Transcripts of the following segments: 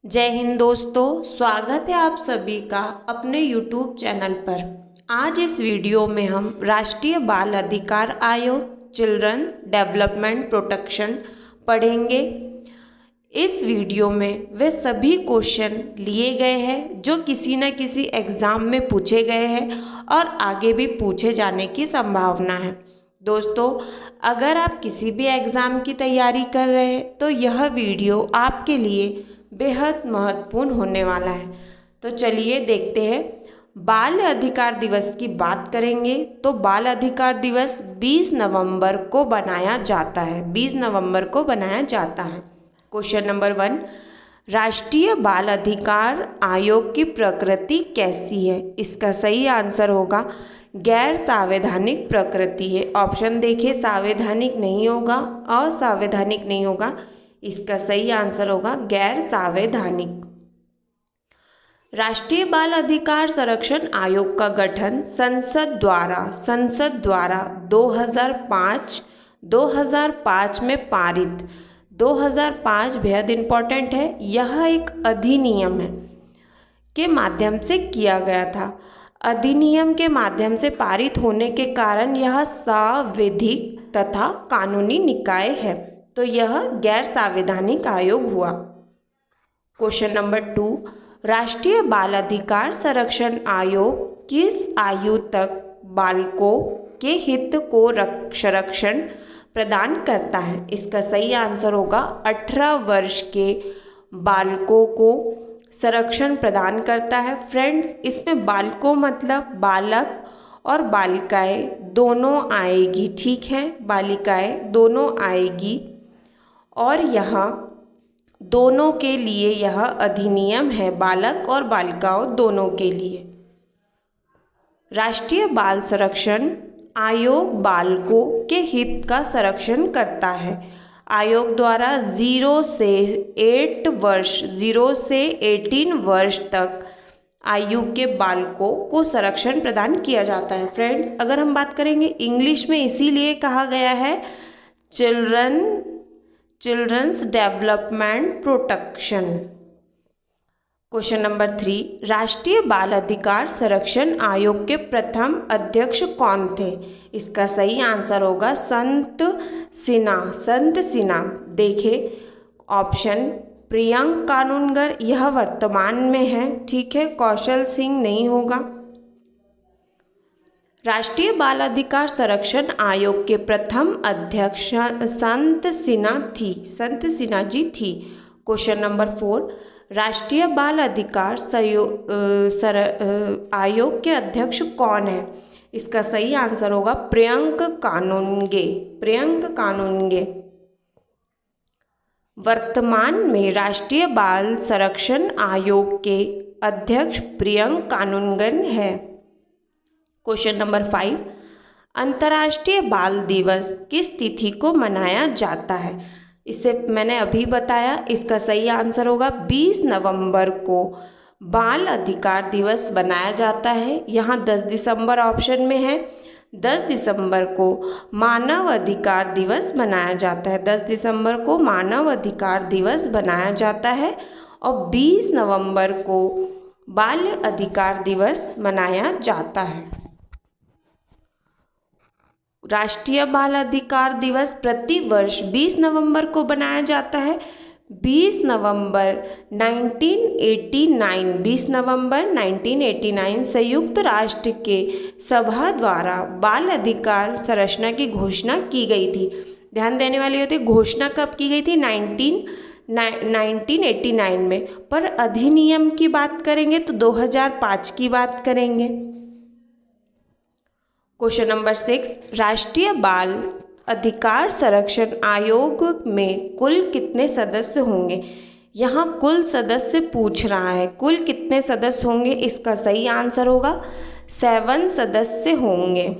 जय हिंद दोस्तों, स्वागत है आप सभी का अपने YouTube चैनल पर। आज इस वीडियो में हम राष्ट्रीय बाल अधिकार आयोग चिल्ड्रन डेवलपमेंट प्रोटेक्शन पढ़ेंगे। इस वीडियो में वे सभी क्वेश्चन लिए गए हैं जो किसी न किसी एग्ज़ाम में पूछे गए हैं और आगे भी पूछे जाने की संभावना है। दोस्तों, अगर आप किसी भी एग्ज़ाम की तैयारी कर रहे हैं तो यह वीडियो आपके लिए बेहद महत्वपूर्ण होने वाला है। तो चलिए देखते हैं। बाल अधिकार दिवस की बात करेंगे तो बाल अधिकार दिवस 20 नवंबर को बनाया जाता है। 20 नवंबर को बनाया जाता है। क्वेश्चन नंबर 1, राष्ट्रीय बाल अधिकार आयोग की प्रकृति कैसी है? इसका सही आंसर होगा गैर संवैधानिक प्रकृति है। ऑप्शन देखिए, संवैधानिक नहीं होगा, असंवैधानिक नहीं होगा, इसका सही आंसर होगा गैर संवैधानिक। राष्ट्रीय बाल अधिकार संरक्षण आयोग का गठन संसद द्वारा 2005 में पारित 2005 बेहद इम्पोर्टेंट है। यह एक अधिनियम है के माध्यम से किया गया था। अधिनियम के माध्यम से पारित होने के कारण यह संवैधानिक तथा कानूनी निकाय है, तो यह गैर संवैधानिक आयोग हुआ। क्वेश्चन नंबर 2, राष्ट्रीय बाल अधिकार संरक्षण आयोग किस आयु तक बालकों के हित को संरक्षण प्रदान करता है? इसका सही आंसर होगा 18 वर्ष के बालकों को संरक्षण प्रदान करता है। फ्रेंड्स, इसमें बालकों मतलब बालक और बालिकाएं दोनों आएगी, ठीक है, बालिकाएं दोनों आएगी और यहाँ दोनों के लिए यह अधिनियम है, बालक और बालिकाओं दोनों के लिए। राष्ट्रीय बाल संरक्षण आयोग बालकों के हित का संरक्षण करता है। आयोग द्वारा 0 से 18 वर्ष तक आयु के बालकों को संरक्षण प्रदान किया जाता है। फ्रेंड्स, अगर हम बात करेंगे इंग्लिश में, इसीलिए कहा गया है childrens development protection. Question number 3, राष्ट्रीय बाल अधिकार संरक्षण आयोग के प्रथम अध्यक्ष कौन थे? इसका सही आंसर होगा संत सिन्हा। देखिए ऑप्शन, प्रियंक कानूनगर, यह वर्तमान में है, ठीक है, कौशल सिंह नहीं होगा। राष्ट्रीय बाल अधिकार संरक्षण आयोग के प्रथम अध्यक्ष संत सिन्हा जी थी। क्वेश्चन नंबर 4, राष्ट्रीय बाल अधिकार आयोग के अध्यक्ष कौन है? इसका सही आंसर होगा प्रियंक कानूनगे। वर्तमान में राष्ट्रीय बाल संरक्षण आयोग के अध्यक्ष प्रियंक कानूनगन है। क्वेश्चन नंबर 5, अंतर्राष्ट्रीय बाल दिवस किस तिथि को मनाया जाता है? इसे मैंने अभी बताया, इसका सही आंसर होगा 20 नवंबर को बाल अधिकार दिवस मनाया जाता है। यहाँ 10 दिसंबर ऑप्शन में है। 10 दिसंबर को मानव अधिकार दिवस मनाया जाता है। 10 दिसंबर को मानव अधिकार दिवस मनाया जाता है और 20 नवंबर को बाल अधिकार दिवस मनाया जाता है। राष्ट्रीय बाल अधिकार दिवस प्रति वर्ष 20 नवंबर को बनाया जाता है। 20 नवंबर 1989 संयुक्त राष्ट्र के सभा द्वारा बाल अधिकार संरचना की घोषणा की गई थी। ध्यान देने वाली होती है, घोषणा कब की गई थी? 1989 में। पर अधिनियम की बात करेंगे तो 2005 की बात करेंगे। क्वेश्चन नंबर 6, राष्ट्रीय बाल अधिकार संरक्षण आयोग में कुल कितने सदस्य होंगे? यहाँ कुल सदस्य पूछ रहा है, कुल कितने सदस्य होंगे? इसका सही आंसर होगा 7 सदस्य होंगे।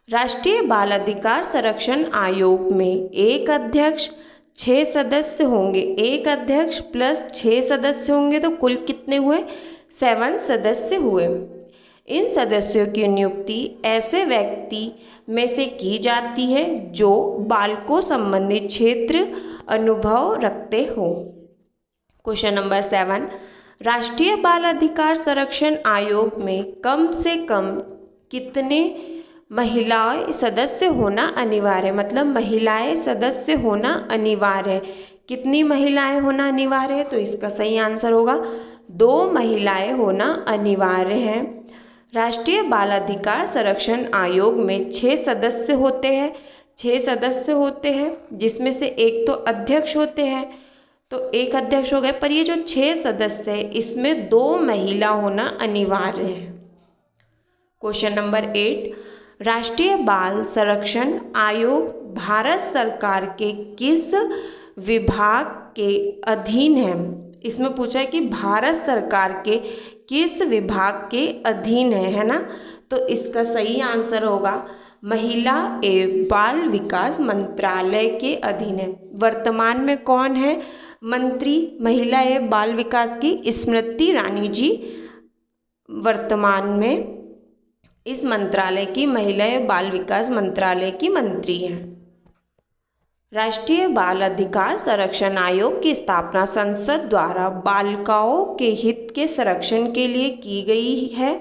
राष्ट्रीय बाल अधिकार संरक्षण आयोग में एक अध्यक्ष, 6 सदस्य होंगे। एक अध्यक्ष प्लस 6 सदस्य होंगे तो कुल कितने हुए? 7 सदस्य हुए। इन सदस्यों की नियुक्ति ऐसे व्यक्ति में से की जाती है जो बालकों संबंधित क्षेत्र अनुभव रखते हो। क्वेश्चन नंबर 7, राष्ट्रीय बाल अधिकार संरक्षण आयोग में कम से कम कितने महिलाएं सदस्य होना अनिवार्य है, मतलब महिलाएं सदस्य होना अनिवार्य है। कितनी महिलाएं होना अनिवार्य है, तो इसका सही आंसर होगा 2 महिलाएं होना अनिवार्य है। राष्ट्रीय बाल अधिकार संरक्षण आयोग में 6 सदस्य होते हैं, 6 सदस्य होते हैं, जिसमें से एक तो अध्यक्ष होते हैं, तो एक अध्यक्ष हो गए, पर ये जो 6 सदस्य है इसमें 2 महिला होना अनिवार्य है। क्वेश्चन नंबर 8, राष्ट्रीय बाल संरक्षण आयोग भारत सरकार के किस विभाग के अधीन है। इसमें पूछा है कि भारत सरकार के किस विभाग के अधीन है ना, तो इसका सही आंसर होगा महिला एवं बाल विकास मंत्रालय के अधीन है। वर्तमान में कौन है मंत्री महिला एवं बाल विकास की? स्मृति ईरानी जी वर्तमान में इस मंत्रालय की महिला एवं बाल विकास मंत्रालय की मंत्री हैं। राष्ट्रीय बाल अधिकार संरक्षण आयोग की स्थापना संसद द्वारा बालिकाओं के हित के संरक्षण के लिए की गई है।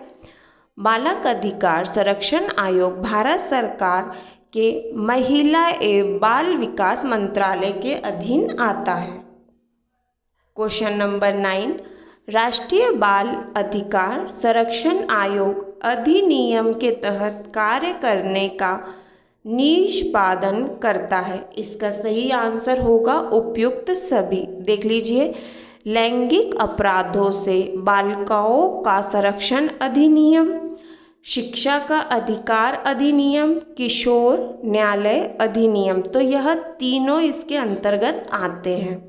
बालक अधिकार संरक्षण आयोग भारत सरकार के महिला एवं बाल विकास मंत्रालय के अधीन आता है। क्वेश्चन नंबर 9, राष्ट्रीय बाल अधिकार संरक्षण आयोग अधिनियम के तहत कार्य करने का निष्पादन करता है। इसका सही आंसर होगा उपयुक्त सभी। देख लीजिए, लैंगिक अपराधों से बालिकाओं का संरक्षण अधिनियम, शिक्षा का अधिकार अधिनियम, किशोर न्यायालय अधिनियम, तो यह तीनों इसके अंतर्गत आते हैं।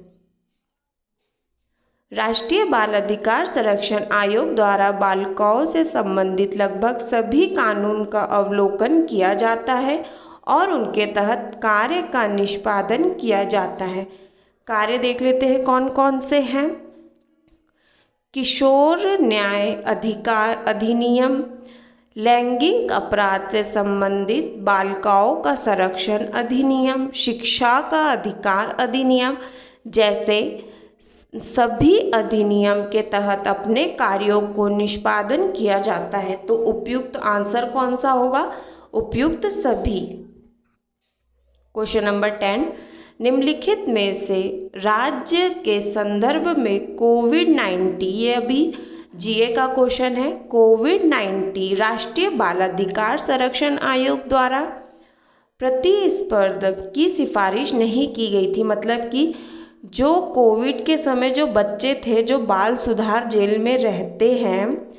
राष्ट्रीय बाल अधिकार संरक्षण आयोग द्वारा बालिकाओं से संबंधित लगभग सभी कानून का अवलोकन किया जाता है और उनके तहत कार्य का निष्पादन किया जाता है। कार्य देख लेते हैं कौन कौन से हैं। किशोर न्याय अधिकार अधिनियम, लैंगिक अपराध से संबंधित बालिकाओं का संरक्षण अधिनियम, शिक्षा का अधिकार अधिनियम जैसे सभी अधिनियम के तहत अपने कार्यों को निष्पादन किया जाता है। तो उपयुक्त आंसर कौन सा होगा? उपयुक्त सभी। क्वेश्चन नंबर 10, निम्नलिखित में से राज्य के संदर्भ में कोविड-19, ये अभी जीए का क्वेश्चन है, कोविड-19 राष्ट्रीय बाल अधिकार संरक्षण आयोग द्वारा प्रतिस्पर्धा की सिफारिश नहीं की गई थी। मतलब कि जो कोविड के समय जो बच्चे थे जो बाल सुधार जेल में रहते हैं,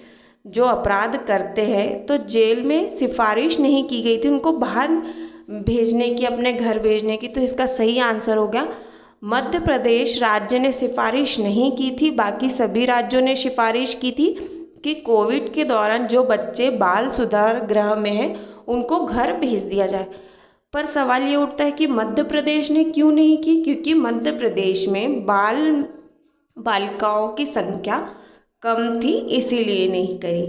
जो अपराध करते हैं, तो जेल में सिफारिश नहीं की गई थी उनको बाहर भेजने की, अपने घर भेजने की। तो इसका सही आंसर हो गया मध्य प्रदेश राज्य ने सिफारिश नहीं की थी, बाकी सभी राज्यों ने सिफारिश की थी कि कोविड के दौरान जो बच्चे बाल सुधार गृह में हैं उनको घर भेज दिया जाए। पर सवाल ये उठता है कि मध्य प्रदेश ने क्यों नहीं की? क्योंकि मध्य प्रदेश में बालिकाओं की संख्या कम थी, इसीलिए नहीं करी।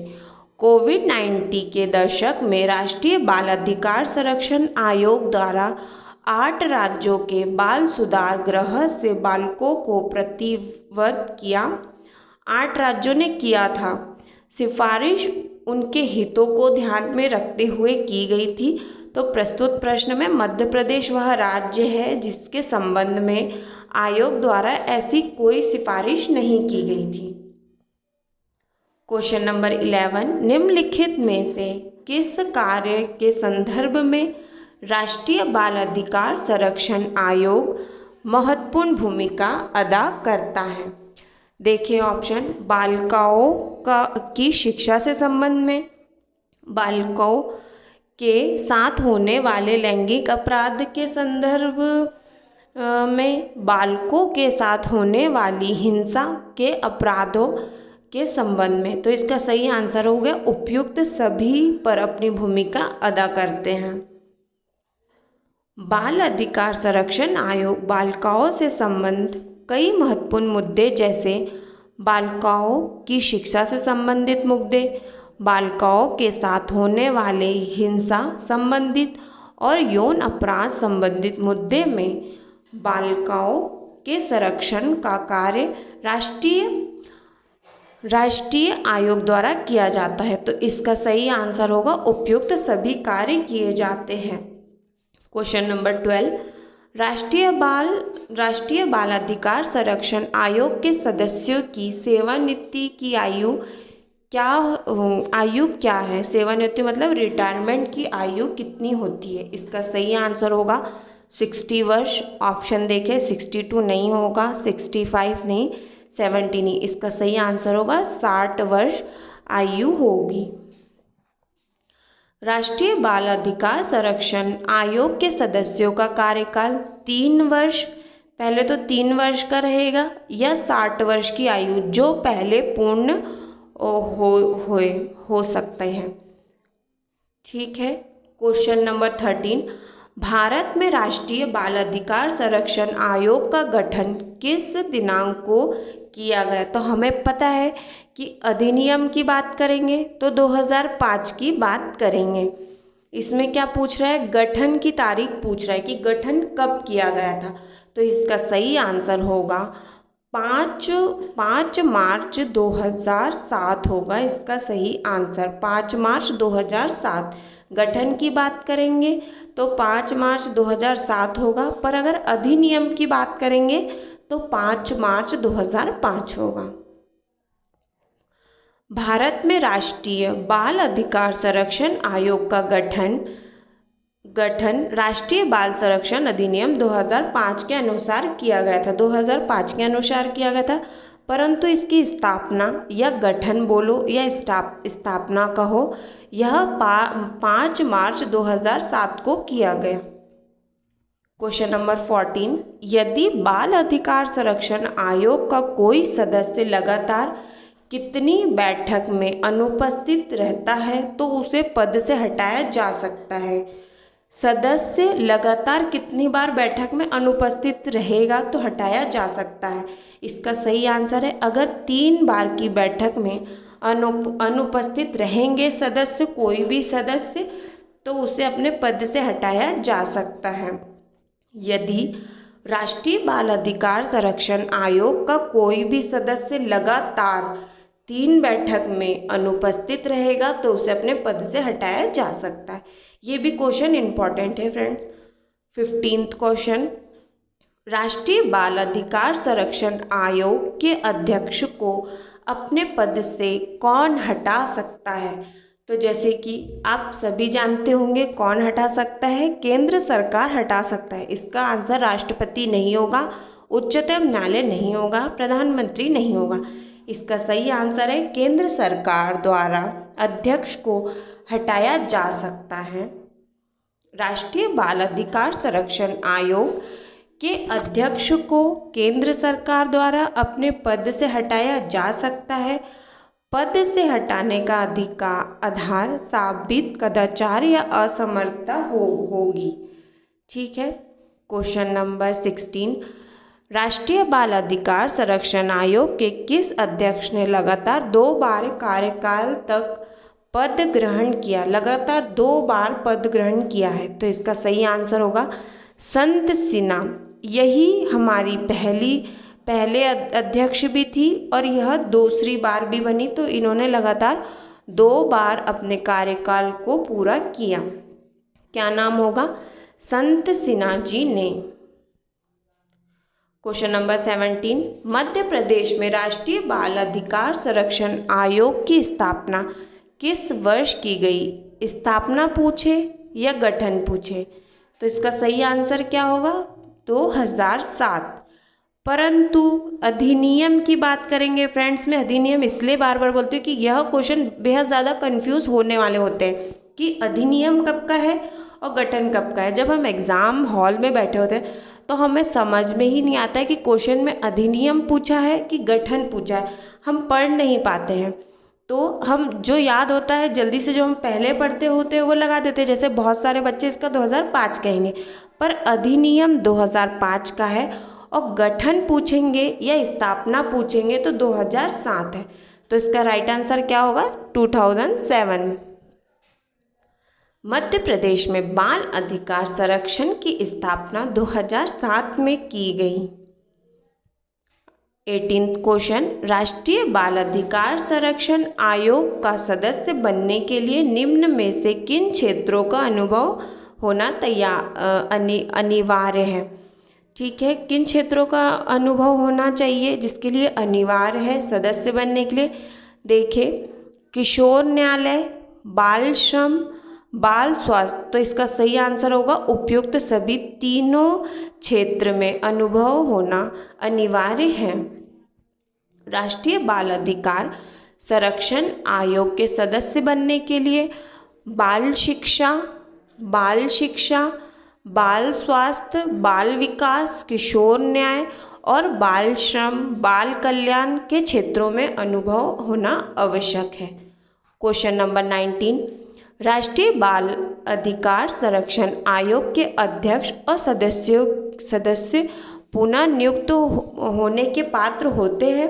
कोविड-19 के दशक में राष्ट्रीय बाल अधिकार संरक्षण आयोग द्वारा 8 राज्यों के बाल सुधार गृह से बालकों को प्रतिबद्ध किया। 8 राज्यों ने किया था। सिफारिश उनके हितों को ध्यान में रखते हुए की गई थी। तो प्रस्तुत प्रश्न में मध्य प्रदेश वह राज्य है जिसके संबंध में आयोग द्वारा ऐसी कोई सिफारिश नहीं की गई थी। क्वेश्चन नंबर 11, निम्नलिखित में से किस कार्य के संदर्भ में राष्ट्रीय बाल अधिकार संरक्षण आयोग महत्वपूर्ण भूमिका अदा करता है? देखिए ऑप्शन, बालिकाओं की शिक्षा से संबंध में, बालिकाओं के साथ होने वाले लैंगिक अपराध के संदर्भ में, बालकों के साथ होने वाली हिंसा के अपराधों के संबंध में। तो इसका सही आंसर हो गया उपयुक्त सभी पर अपनी भूमिका अदा करते हैं। बाल अधिकार संरक्षण आयोग बालिकाओं से संबंधित कई महत्वपूर्ण मुद्दे जैसे बालिकाओं की शिक्षा से संबंधित मुद्दे, बालिकाओं के साथ होने वाले हिंसा संबंधित और यौन अपराध संबंधित मुद्दे में बालिकाओं के संरक्षण का कार्य राष्ट्रीय आयोग द्वारा किया जाता है। तो इसका सही आंसर होगा उपयुक्त सभी कार्य किए जाते हैं। क्वेश्चन नंबर 12, राष्ट्रीय बाल अधिकार संरक्षण आयोग के सदस्यों की सेवानिवृत्ति की आयु क्या है? सेवानिवृत्ति मतलब रिटायरमेंट की आयु कितनी होती है? इसका सही आंसर होगा 60 वर्ष। ऑप्शन देखें, 62 नहीं होगा, 65 नहीं, 70 नहीं। इसका सही आंसर होगा 60 वर्ष आयु होगी। राष्ट्रीय बाल अधिकार संरक्षण आयोग के सदस्यों का कार्यकाल 3 वर्ष, पहले तो 3 वर्ष का रहेगा, या 60 वर्ष की आयु जो पहले पूर्ण हो सकते हैं। ठीक है। क्वेश्चन नंबर 13, भारत में राष्ट्रीय बाल अधिकार संरक्षण आयोग का गठन किस दिनांक को किया गया? तो हमें पता है कि अधिनियम की बात करेंगे तो 2005 की बात करेंगे। इसमें क्या पूछ रहा है? गठन की तारीख पूछ रहा है कि गठन कब किया गया था। तो इसका सही आंसर होगा 5 मार्च 2007 होगा। इसका सही आंसर 5 मार्च 2007। गठन की बात करेंगे तो 5 मार्च 2007 होगा, पर अगर अधिनियम की बात करेंगे तो 5 मार्च 2005 होगा। भारत में राष्ट्रीय बाल अधिकार संरक्षण आयोग का गठन राष्ट्रीय बाल संरक्षण अधिनियम 2005 के अनुसार किया गया था। 2005 के अनुसार किया गया था, परंतु इसकी स्थापना या गठन बोलो या स्थापना कहो, यह 5 मार्च 2007 को किया गया। क्वेश्चन नंबर 14, यदि बाल अधिकार संरक्षण आयोग का कोई सदस्य लगातार कितनी बैठक में अनुपस्थित रहता है तो उसे पद से हटाया जा सकता है? सदस्य लगातार कितनी बार बैठक में अनुपस्थित रहेगा तो हटाया जा सकता है? इसका सही आंसर है अगर 3 बार की बैठक में अनुपस्थित रहेंगे सदस्य, कोई भी सदस्य, तो उसे अपने पद से हटाया जा सकता है। यदि राष्ट्रीय बाल अधिकार संरक्षण आयोग का कोई भी सदस्य लगातार 3 बैठक में अनुपस्थित रहेगा तो उसे अपने पद से हटाया जा सकता है। ये भी क्वेश्चन इंपॉर्टेंट है फ्रेंड्स। 15th क्वेश्चन, राष्ट्रीय बाल अधिकार संरक्षण आयोग के अध्यक्ष को अपने पद से कौन हटा सकता है? तो जैसे कि आप सभी जानते होंगे कौन हटा सकता है? केंद्र सरकार हटा सकता है। इसका आंसर राष्ट्रपति नहीं होगा, उच्चतम न्यायालय नहीं होगा, प्रधानमंत्री नहीं होगा। इसका सही आंसर है केंद्र सरकार द्वारा अध्यक्ष को हटाया जा सकता है। राष्ट्रीय बाल अधिकार संरक्षण आयोग के अध्यक्ष को केंद्र सरकार द्वारा अपने पद से हटाया जा सकता है। पद से हटाने का आधार साबित कदाचार या असमर्थता होगी। ठीक है। क्वेश्चन नंबर 16, राष्ट्रीय बाल अधिकार संरक्षण आयोग के किस अध्यक्ष ने लगातार 2 बार कार्यकाल तक पद ग्रहण किया? लगातार 2 बार पद ग्रहण किया है। तो इसका सही आंसर होगा संत सिन्हा। यही हमारी पहले अध्यक्ष भी थी और यह दूसरी बार भी बनी। तो इन्होंने लगातार 2 बार अपने कार्यकाल को पूरा किया। क्या नाम होगा? संत सिन्हा जी ने। क्वेश्चन नंबर 17, मध्य प्रदेश में राष्ट्रीय बाल अधिकार संरक्षण आयोग की स्थापना किस वर्ष की गई? स्थापना पूछे या गठन पूछे? तो इसका सही आंसर क्या होगा? 2007। परंतु अधिनियम की बात करेंगे फ्रेंड्स। मैं अधिनियम इसलिए बार बार बोलती हूँ कि यह क्वेश्चन बेहद ज़्यादा कंफ्यूज होने वाले होते हैं कि अधिनियम कब का है और गठन कब का है। जब हम एग्ज़ाम हॉल में बैठे होते हैं तो हमें समझ में ही नहीं आता है कि क्वेश्चन में अधिनियम पूछा है कि गठन पूछा है। हम पढ़ नहीं पाते हैं, तो हम जो याद होता है जल्दी से जो हम पहले पढ़ते होते हैं वो लगा देते हैं। जैसे बहुत सारे बच्चे इसका 2005 कहेंगे, पर अधिनियम 2005 का है और गठन पूछेंगे या स्थापना पूछेंगे तो 2007 है। तो इसका राइट आंसर क्या होगा? 2007। मध्य प्रदेश में बाल अधिकार संरक्षण की स्थापना 2007 में की गई। 18th क्वेश्चन, राष्ट्रीय बाल अधिकार संरक्षण आयोग का सदस्य बनने के लिए निम्न में से किन क्षेत्रों का अनुभव होना अनिवार्य है? ठीक है, किन क्षेत्रों का अनुभव होना चाहिए जिसके लिए अनिवार्य है सदस्य बनने के लिए? देखिए, किशोर न्यायालय, बाल श्रम, बाल स्वास्थ्य। तो इसका सही आंसर होगा उपयुक्त सभी तीनों क्षेत्र में अनुभव होना अनिवार्य है। राष्ट्रीय बाल अधिकार संरक्षण आयोग के सदस्य बनने के लिए बाल शिक्षा, बाल स्वास्थ्य, बाल विकास, किशोर न्याय और बाल श्रम, बाल कल्याण के क्षेत्रों में अनुभव होना आवश्यक है। क्वेश्चन नंबर 19, राष्ट्रीय बाल अधिकार संरक्षण आयोग के अध्यक्ष और सदस्य पुनः नियुक्त होने के पात्र होते हैं?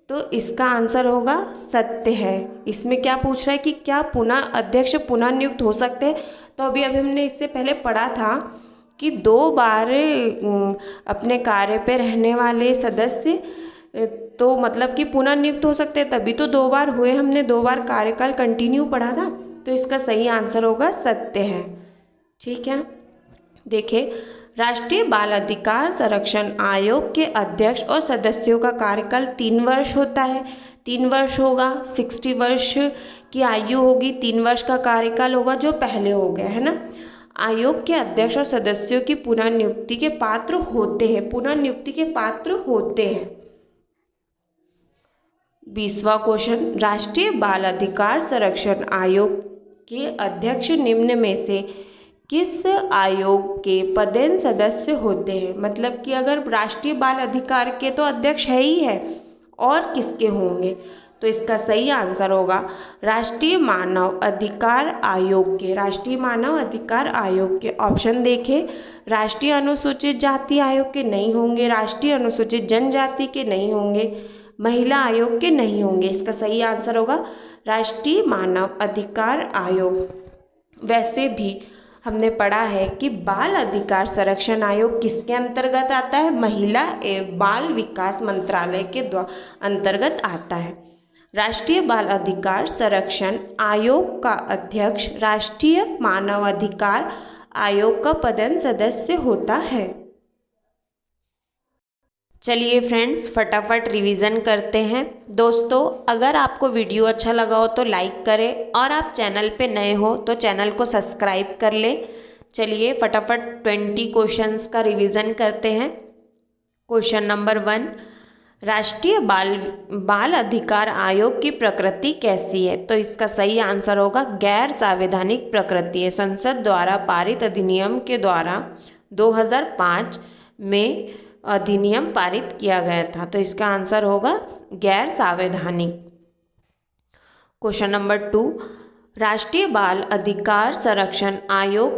तो इसका आंसर होगा सत्य है। इसमें क्या पूछ रहा है कि क्या अध्यक्ष पुनः नियुक्त हो सकते हैं? तो अभी हमने इससे पहले पढ़ा था कि 2 बार अपने कार्य पे रहने वाले सदस्य तो मतलब कि पुनः नियुक्त हो सकते हैं, तभी तो 2 बार हुए। हमने 2 बार कार्यकाल कंटिन्यू पढ़ा था, तो इसका सही आंसर होगा सत्य है। ठीक है, देखिए, राष्ट्रीय बाल अधिकार संरक्षण आयोग के अध्यक्ष और सदस्यों का कार्यकाल 3 वर्ष होता है। 3 वर्ष होगा, 60 वर्ष की आयु होगी, 3 वर्ष का कार्यकाल होगा जो पहले हो गया है ना। आयोग के अध्यक्ष और सदस्यों की पुनः नियुक्ति के पात्र होते हैं, 20वां क्वेश्चन, राष्ट्रीय बाल अधिकार संरक्षण आयोग के अध्यक्ष निम्न में से किस आयोग के पदेन सदस्य होते हैं? मतलब कि अगर राष्ट्रीय बाल अधिकार के तो अध्यक्ष है ही है, और किसके होंगे? तो इसका सही आंसर होगा राष्ट्रीय मानव अधिकार आयोग के। ऑप्शन देखें, राष्ट्रीय अनुसूचित जाति आयोग के नहीं होंगे, राष्ट्रीय अनुसूचित जनजाति के नहीं होंगे, महिला आयोग के नहीं होंगे। इसका सही आंसर होगा राष्ट्रीय मानव अधिकार आयोग। वैसे भी हमने पढ़ा है कि बाल अधिकार संरक्षण आयोग किसके अंतर्गत आता है? महिला एवं बाल विकास मंत्रालय के अंतर्गत आता है। राष्ट्रीय बाल अधिकार संरक्षण आयोग का अध्यक्ष राष्ट्रीय मानव अधिकार आयोग का पदेन सदस्य होता है। चलिए फ्रेंड्स, फटाफट रिवीजन करते हैं। दोस्तों, अगर आपको वीडियो अच्छा लगा हो तो लाइक करें, और आप चैनल पे नए हो तो चैनल को सब्सक्राइब कर लें। चलिए फटाफट 20 क्वेश्चंस का रिवीजन करते हैं। क्वेश्चन नंबर 1, राष्ट्रीय बाल अधिकार आयोग की प्रकृति कैसी है? तो इसका सही आंसर होगा गैर संवैधानिक प्रकृति है। संसद द्वारा पारित अधिनियम के द्वारा 2005 में अधिनियम पारित किया गया था, तो इसका आंसर होगा गैर संवैधानिक। क्वेश्चन नंबर 2, राष्ट्रीय बाल अधिकार संरक्षण आयोग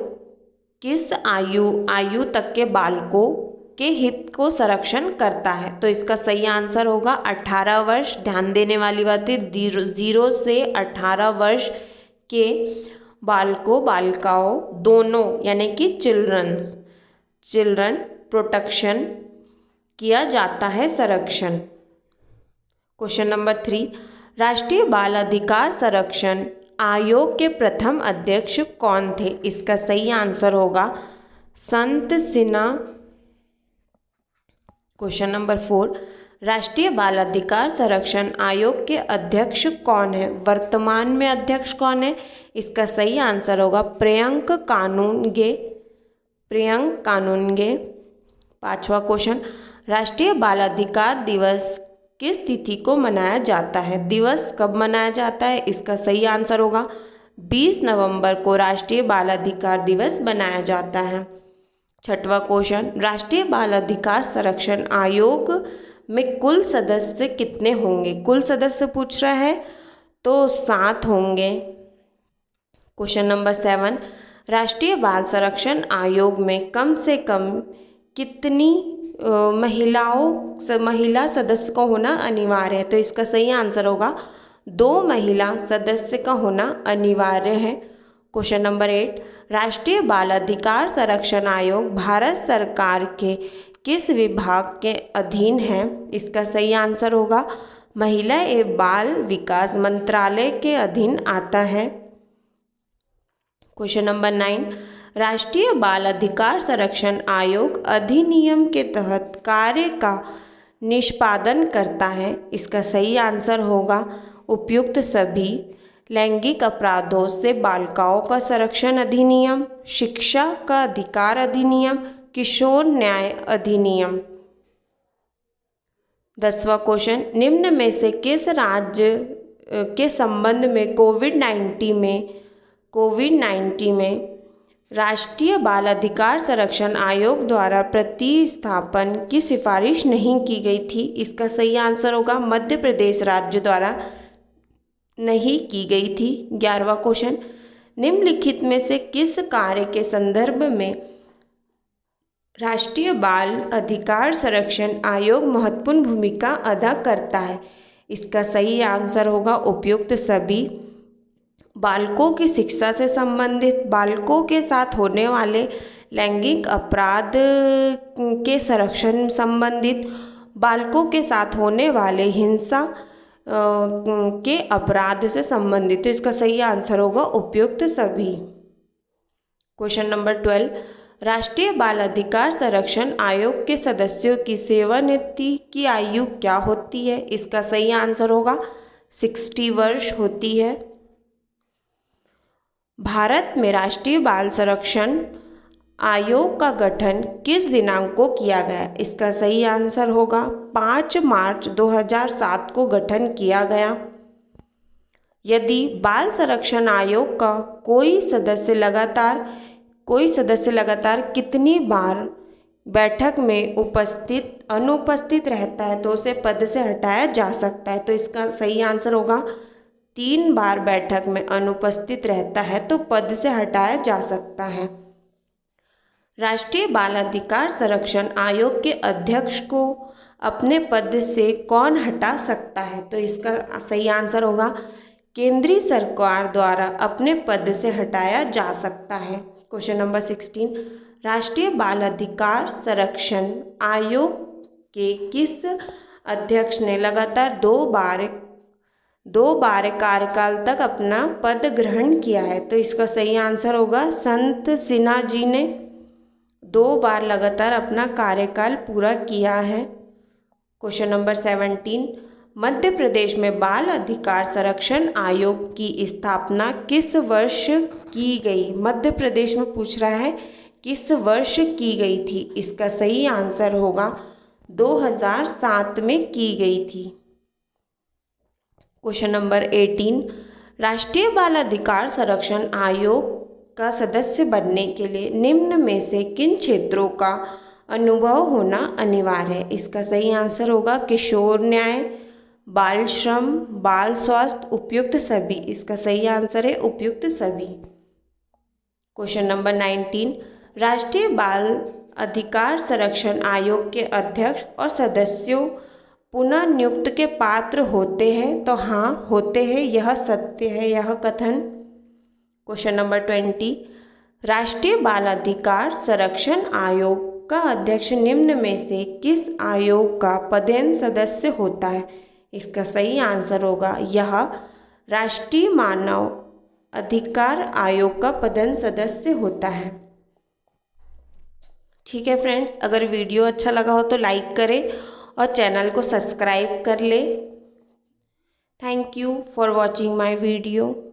किस आयु तक के बालकों के हित को संरक्षण करता है? तो इसका सही आंसर होगा 18 वर्ष। ध्यान देने वाली बात है, 0 से 18 वर्ष के बालकों बालिकाओं दोनों यानी कि चिल्ड्रन प्रोटेक्शन किया जाता है संरक्षण। क्वेश्चन नंबर 3, राष्ट्रीय बाल अधिकार संरक्षण आयोग के प्रथम अध्यक्ष कौन थे? इसका सही आंसर होगा संत सिन्हा। क्वेश्चन नंबर 4, राष्ट्रीय बाल अधिकार संरक्षण आयोग के अध्यक्ष कौन है? वर्तमान में अध्यक्ष कौन है? इसका सही आंसर होगा प्रियंक कानूनगे। 5वां क्वेश्चन, राष्ट्रीय बाल अधिकार दिवस किस तिथि को मनाया जाता है? दिवस कब मनाया जाता है? इसका सही आंसर होगा 20 नवंबर को राष्ट्रीय बाल अधिकार दिवस मनाया जाता है। 6वां क्वेश्चन, राष्ट्रीय बाल अधिकार संरक्षण आयोग में कुल सदस्य कितने होंगे? कुल सदस्य पूछ रहा है तो 7 होंगे। क्वेश्चन नंबर 7, राष्ट्रीय बाल संरक्षण आयोग में कम से कम कितनी महिला सदस्य का होना अनिवार्य है? तो इसका सही आंसर होगा 2 महिला सदस्य का होना अनिवार्य है। क्वेश्चन नंबर 8, राष्ट्रीय बाल अधिकार संरक्षण आयोग भारत सरकार के किस विभाग के अधीन है? इसका सही आंसर होगा महिला एवं बाल विकास मंत्रालय के अधीन आता है। क्वेश्चन नंबर 9, राष्ट्रीय बाल अधिकार संरक्षण आयोग अधिनियम के तहत कार्य का निष्पादन करता है? इसका सही आंसर होगा उपयुक्त सभी। लैंगिक अपराधों से बालिकाओं का संरक्षण अधिनियम, शिक्षा का अधिकार अधिनियम, किशोर न्याय अधिनियम। 10वां क्वेश्चन, निम्न में से किस राज्य के संबंध में कोविड-19 में राष्ट्रीय बाल अधिकार संरक्षण आयोग द्वारा प्रतिस्थापन की सिफारिश नहीं की गई थी? इसका सही आंसर होगा मध्य प्रदेश राज्य द्वारा नहीं की गई थी। 11वां क्वेश्चन, निम्नलिखित में से किस कार्य के संदर्भ में राष्ट्रीय बाल अधिकार संरक्षण आयोग महत्वपूर्ण भूमिका अदा करता है? इसका सही आंसर होगा उपयुक्त सभी। बालकों की शिक्षा से संबंधित, बालकों के साथ होने वाले लैंगिक अपराध के संरक्षण संबंधित, बालकों के साथ होने वाले हिंसा के अपराध से संबंधित। तो इसका सही आंसर होगा उपयुक्त सभी। क्वेश्चन नंबर 12, राष्ट्रीय बाल अधिकार संरक्षण आयोग के सदस्यों की सेवानिवृत्ति की आयु क्या होती है? इसका सही आंसर होगा 60 वर्ष होती है। भारत में राष्ट्रीय बाल संरक्षण आयोग का गठन किस दिनांक को किया गया? इसका सही आंसर होगा 5 मार्च 2007 को गठन किया गया। यदि बाल संरक्षण आयोग का कोई सदस्य लगातार कितनी बार बैठक में अनुपस्थित रहता है तो उसे पद से हटाया जा सकता है? तो इसका सही आंसर होगा 3 बार बैठक में अनुपस्थित रहता है तो पद से हटाया जा सकता है। राष्ट्रीय बाल अधिकार संरक्षण आयोग के अध्यक्ष को अपने पद से कौन हटा सकता है? तो इसका सही आंसर होगा केंद्रीय सरकार द्वारा अपने पद से हटाया जा सकता है। क्वेश्चन नंबर 16, राष्ट्रीय बाल अधिकार संरक्षण आयोग के किस अध्यक्ष ने लगातार दो बार कार्यकाल तक अपना पद ग्रहण किया है? तो इसका सही आंसर होगा संत सिन्हा जी ने 2 बार लगातार अपना कार्यकाल पूरा किया है। क्वेश्चन नंबर 17, मध्य प्रदेश में बाल अधिकार संरक्षण आयोग की स्थापना किस वर्ष की गई? मध्य प्रदेश में पूछ रहा है किस वर्ष की गई थी? इसका सही आंसर होगा 2007 में की गई थी। क्वेश्चन नंबर 18, राष्ट्रीय बाल अधिकार संरक्षण आयोग का सदस्य बनने के लिए निम्न में से किन क्षेत्रों का अनुभव होना अनिवार्य है? इसका सही आंसर होगा किशोर न्याय, बाल श्रम, बाल स्वास्थ्य, उपयुक्त सभी। इसका सही आंसर है उपयुक्त सभी। क्वेश्चन नंबर 19, राष्ट्रीय बाल अधिकार संरक्षण आयोग के अध्यक्ष और सदस्यों पुनः नियुक्त के पात्र होते हैं? तो हाँ होते हैं, यह सत्य है यह कथन। क्वेश्चन नंबर 20, राष्ट्रीय बाल अधिकार संरक्षण आयोग का अध्यक्ष निम्न में से किस आयोग का पदेन सदस्य होता है? इसका सही आंसर होगा यह राष्ट्रीय मानव अधिकार आयोग का पदेन सदस्य होता है। ठीक है फ्रेंड्स, अगर वीडियो अच्छा लगा हो तो लाइक करें और चैनल को सब्सक्राइब कर ले। Thank you for watching my video.